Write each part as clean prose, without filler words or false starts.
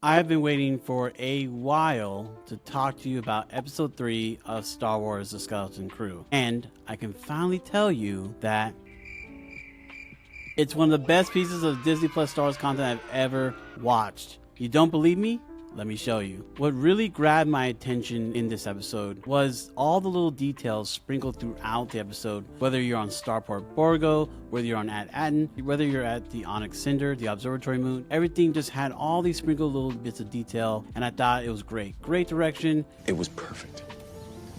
I've been waiting for a while to talk to you about episode 3 of Star Wars The Skeleton Crew. And I can finally tell you that it's one of the best pieces of Disney Plus Star Wars content I've ever watched. You don't believe me? Let me show you. What really grabbed my attention in this episode was all the little details sprinkled throughout the episode, whether you're on Starport Borgo, whether you're on At-Aten, whether you're at the Onyx Cinder, the Observatory Moon. Everything just had all these sprinkled little bits of detail, and I thought it was great. Great direction. It was perfect,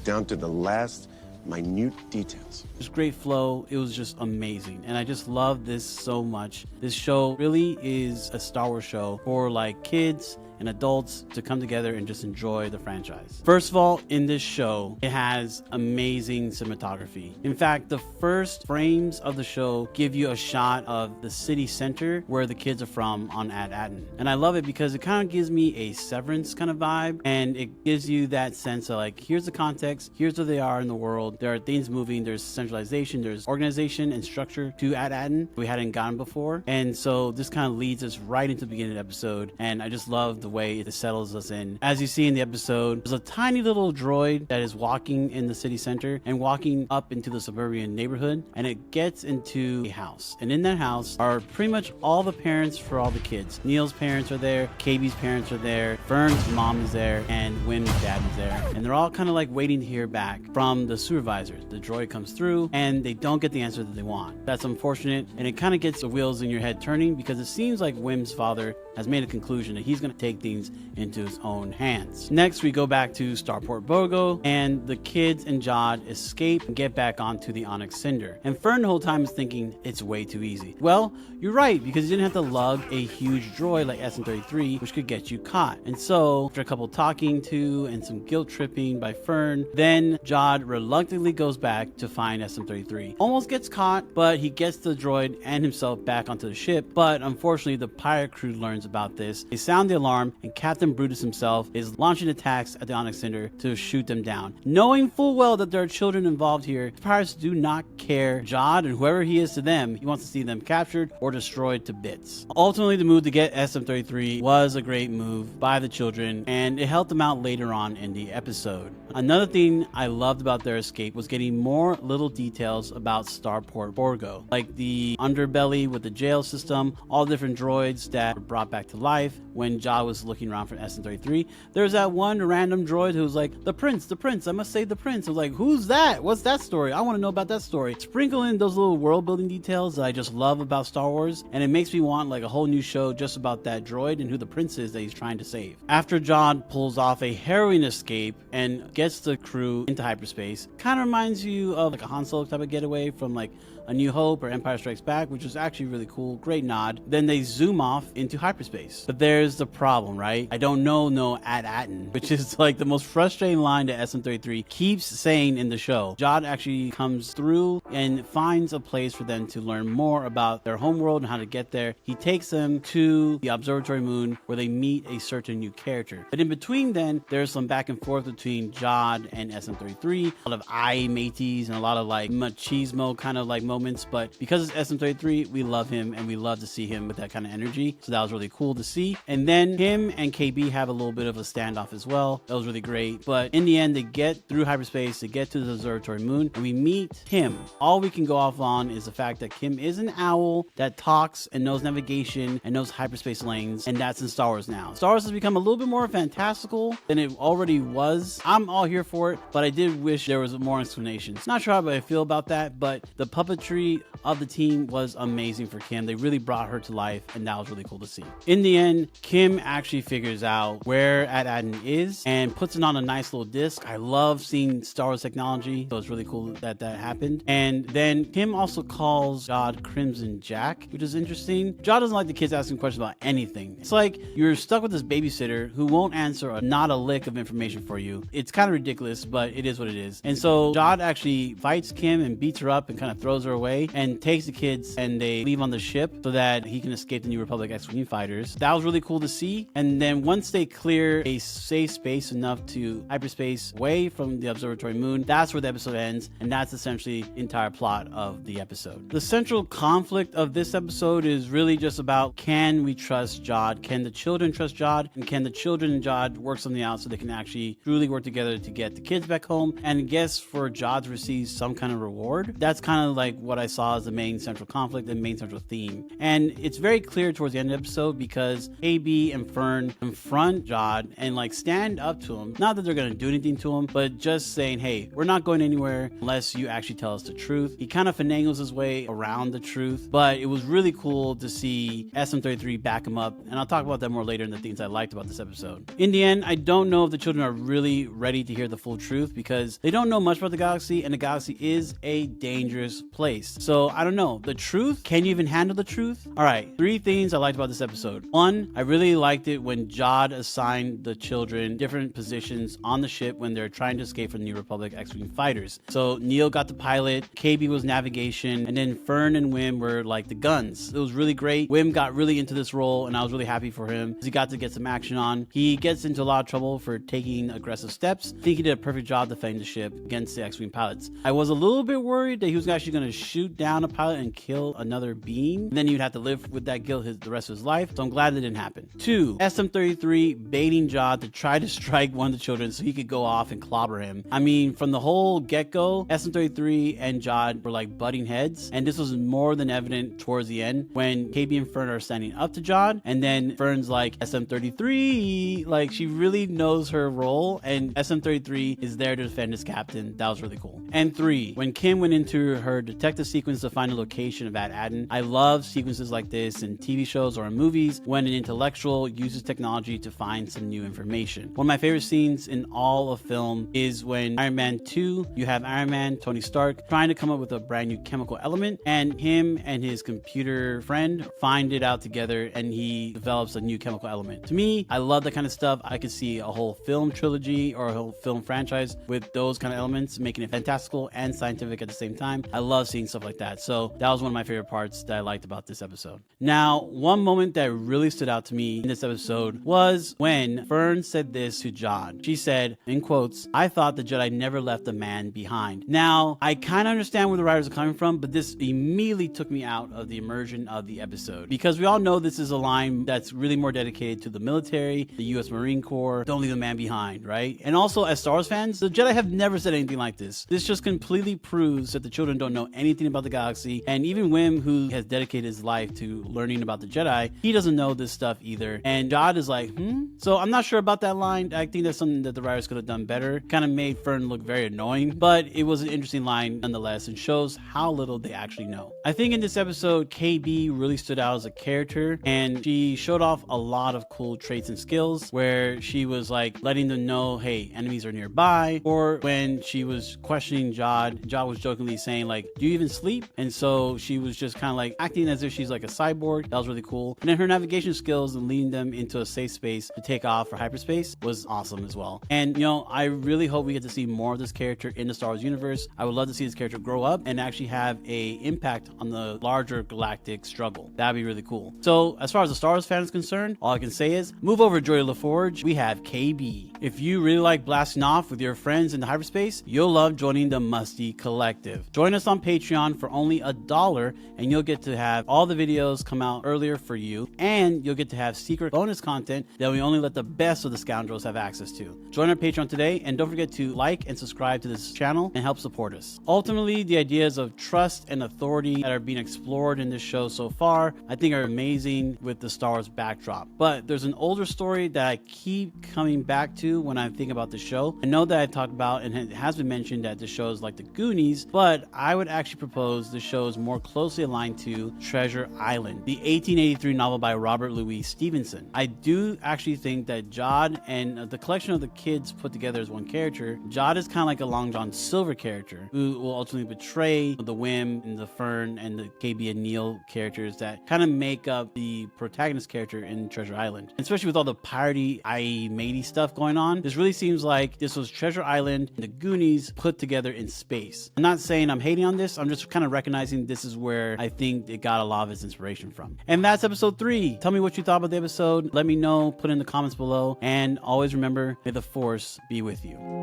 down to the last minute details. It was great flow. It was just amazing, and I just love this so much. This show really is a Star Wars show for like kids and adults to come together and just enjoy the franchise. First of all, in this show, it has amazing cinematography. In fact, the first frames of the show give you a shot of the city center where the kids are from on At-Aten. And I love it because it kind of gives me a Severance kind of vibe, and it gives you that sense of like, here's the context, here's where they are in the world, there are things moving, there's centralization, there's organization and structure to At-Aten we hadn't gotten before. And so this kind of leads us right into the beginning of the episode, and I just love the way it settles us in. As you see in the episode, there's a tiny little droid that is walking in the city center and walking up into the suburban neighborhood, and it gets into a house. And in that house are pretty much all the parents for all the kids. Neil's parents are there, KB's parents are there, Fern's mom is there, and Wyn's dad is there. And they're all kind of like waiting to hear back from the supervisor. The droid comes through and they don't get the answer that they want. That's unfortunate, and it kind of gets the wheels in your head turning because it seems like Wim's father has made a conclusion that he's going to take things into his own hands. Next, we go back to Starport Borgo, and the kids and Jod escape and get back onto the Onyx Cinder. And Fern the whole time is thinking it's way too easy. Well, you're right, because you didn't have to lug a huge droid like SM-33, which could get you caught. And so, after a couple talking to and some guilt tripping by Fern, then Jod reluctantly goes back to find SM-33. Almost gets caught, but he gets the droid and himself back onto the ship. But unfortunately, the pirate crew learns about this. They sound the alarm, and Captain Brutus himself is launching attacks at the Onyx Cinder to shoot them down. Knowing full well that there are children involved here, the pirates do not care. Jod and whoever he is to them, he wants to see them captured or destroyed to bits. Ultimately, the move to get SM-33 was a great move by the children, and it helped them out later on in the episode. Another thing I loved about their escape was getting more little details about Starport Borgo, like the underbelly with the jail system, all different droids that were brought back to life when Jod was looking around for SM-33. There's that one random droid who was like, the prince, I must save the prince. I was like, who's that? What's that story? I want to know about that story. Sprinkle in those little world building details that I just love about Star Wars, and it makes me want like a whole new show just about that droid and who the prince is that he's trying to save. After Jod pulls off a harrowing escape and gets the crew into hyperspace, kind of reminds you of like a Han Solo type of getaway from like A New Hope or Empire Strikes Back, which was actually really cool. Great nod. Then they zoom off into hyperspace. But there's the problem, right? I don't know no At-Aten, which is like the most frustrating line that SM-33 keeps saying in the show. Jod actually comes through and finds a place for them to learn more about their homeworld and how to get there. He takes them to the Observatory Moon where they meet a certain new character. But in between then, there's some back and forth between Jod and SM-33, a lot of eye mateys and a lot of like machismo kind of like moments, but because it's SM-33, we love him and we love to see him with that kind of energy, so that was really cool to see. And then him and KB have a little bit of a standoff as well. That was really great, but in the end they get through hyperspace, they get to the Observatory Moon, and we meet Kim. All we can go off on is the fact that Kim is an owl that talks and knows navigation and knows hyperspace lanes, and that's in Star Wars now. Star Wars has become a little bit more fantastical than it already was. I'm all here for it, but I did wish there was more explanations. Not sure how I feel about that, but the puppetry of the team was amazing for Kim. They really brought her to life, and that was really cool to see. In the end, Kim actually figures out where At-Aten is and puts it on a nice little disc. I love seeing Star Wars technology, so it's really cool that that happened. And then Kim also calls Jod Crimson Jack, which is interesting. Jod doesn't like the kids asking questions about anything. It's like you're stuck with this babysitter who won't answer not a lick of information for you. It's kind of ridiculous, but it is what it is. And so Jod actually fights Kim and beats her up and kind of throws her her away and takes the kids and they leave on the ship so that he can escape the New Republic X-Wing fighters. That was really cool to see. And then once they clear a safe space enough to hyperspace away from the observatory moon, that's where the episode ends, and that's essentially the entire plot of the episode. The central conflict of this episode is really just about, can we trust Jod? Can the children trust Jod? And can the children and Jod work something out so they can actually truly work together to get the kids back home? And I guess for Jod to receive some kind of reward. That's kind of like what I saw as the main central conflict and main central theme. And it's very clear towards the end of the episode because AB and Fern confront Jod and like stand up to him. Not that they're going to do anything to him, but just saying, hey, we're not going anywhere unless you actually tell us the truth. He kind of finagles his way around the truth, but it was really cool to see SM33 back him up. And I'll talk about that more later in the things I liked about this episode. In the end, I don't know if the children are really ready to hear the full truth because they don't know much about the galaxy, and the galaxy is a dangerous place. So I don't know. The truth? Can you even handle the truth? All right, 3 things I liked about this episode. 1, I really liked it when Jod assigned the children different positions on the ship when they're trying to escape from the New Republic X-Wing fighters. So Neil got the pilot, KB was navigation, and then Fern and Wim were like the guns. It was really great. Wim got really into this role, and I was really happy for him because he got to get some action on. He gets into a lot of trouble for taking aggressive steps. I think he did a perfect job defending the ship against the X-Wing pilots. I was a little bit worried that he was actually going to shoot down a pilot and kill another being. And then he'd have to live with that guilt the rest of his life. So I'm glad that didn't happen. 2, SM33 baiting Jod to try to strike one of the children so he could go off and clobber him. I mean, from the whole get-go, SM33 and Jod were like butting heads. And this was more than evident towards the end when KB and Fern are standing up to Jod. And then Fern's like, SM33, like she really knows her role. And SM33 is there to defend his captain. That was really cool. And 3, when Kim went into her detective sequence to find the location of Ad-Adden, I love sequences like this in TV shows or in movies when an intellectual uses technology to find some new information. One of my favorite scenes in all of film is when Iron Man 2, you have Iron Man, Tony Stark, trying to come up with a brand new chemical element, and him and his computer friend find it out together and he develops a new chemical element. To me, I love that kind of stuff. I could see a whole film trilogy or a whole film franchise with those kind of elements, making it fantastical and scientific at the same time. I love seeing stuff like that. So that was one of my favorite parts that I liked about this episode. Now, one moment that really stood out to me in this episode was when Fern said this to Jod. She said, in quotes, "I thought the Jedi never left a man behind." Now, I kind of understand where the writers are coming from, but this immediately took me out of the immersion of the episode because we all know this is a line that's really more dedicated to the military, the U.S. Marine Corps, don't leave a man behind, right? And also, as Star Wars fans, the Jedi have never said anything like this. This just completely proves that the children don't know anything about the galaxy, and even Wim, who has dedicated his life to learning about the Jedi, he doesn't know this stuff either. And Jod is like, So I'm not sure about that line. I think that's something that the writers could have done better. Kind of made Fern look very annoying, but it was an interesting line nonetheless and shows how little they actually know. I think in this episode, KB really stood out as a character, and she showed off a lot of cool traits and skills where she was like letting them know, hey, enemies are nearby, or when she was questioning Jod was jokingly saying like, do you even sleep? And so she was just kind of like acting as if she's like a cyborg. That was really cool. And then her navigation skills and leading them into a safe space to take off for hyperspace was awesome as well. And you know, I really hope we get to see more of this character in the Star Wars universe. I would love to see this character grow up and actually have a impact on the larger galactic struggle. That'd be really cool. So as far as the Star Wars fan is concerned, all I can say is move over to Joy LaForge. We have KB. If you really like blasting off with your friends in the hyperspace, you'll love joining the Musty Collective. Join us on Patreon for only $1 and you'll get to have all the videos come out earlier for you, and you'll get to have secret bonus content that we only let the best of the scoundrels have access to. Join our Patreon today, and don't forget to like and subscribe to this channel and help support us. Ultimately, the ideas of trust and authority that are being explored in this show so far, I think are amazing with the Star Wars backdrop. But there's an older story that I keep coming back to when I think about the show. I know that I talked about and it has been mentioned that the show is like the Goonies, but I would actually propose the show is more closely aligned to Treasure Island, the 1883 novel by Robert Louis Stevenson. I do actually think that Jod and the collection of the kids put together as one character, Jod is kind of like a Long John Silver character who will ultimately betray the Wim and the Fern and the KB and Neil characters that kind of make up the protagonist character in Treasure Island. And especially with all the piratey, i.e. matey stuff going on, this really seems like this was Treasure Island and the Goonies put together in space. I'm not saying I'm hating on this, I'm just kind of recognizing this is where I think it got a lot of its inspiration from. And that's episode 3. Tell me what you thought about the episode. Let me know, put in the comments below, and always remember, may the force be with you.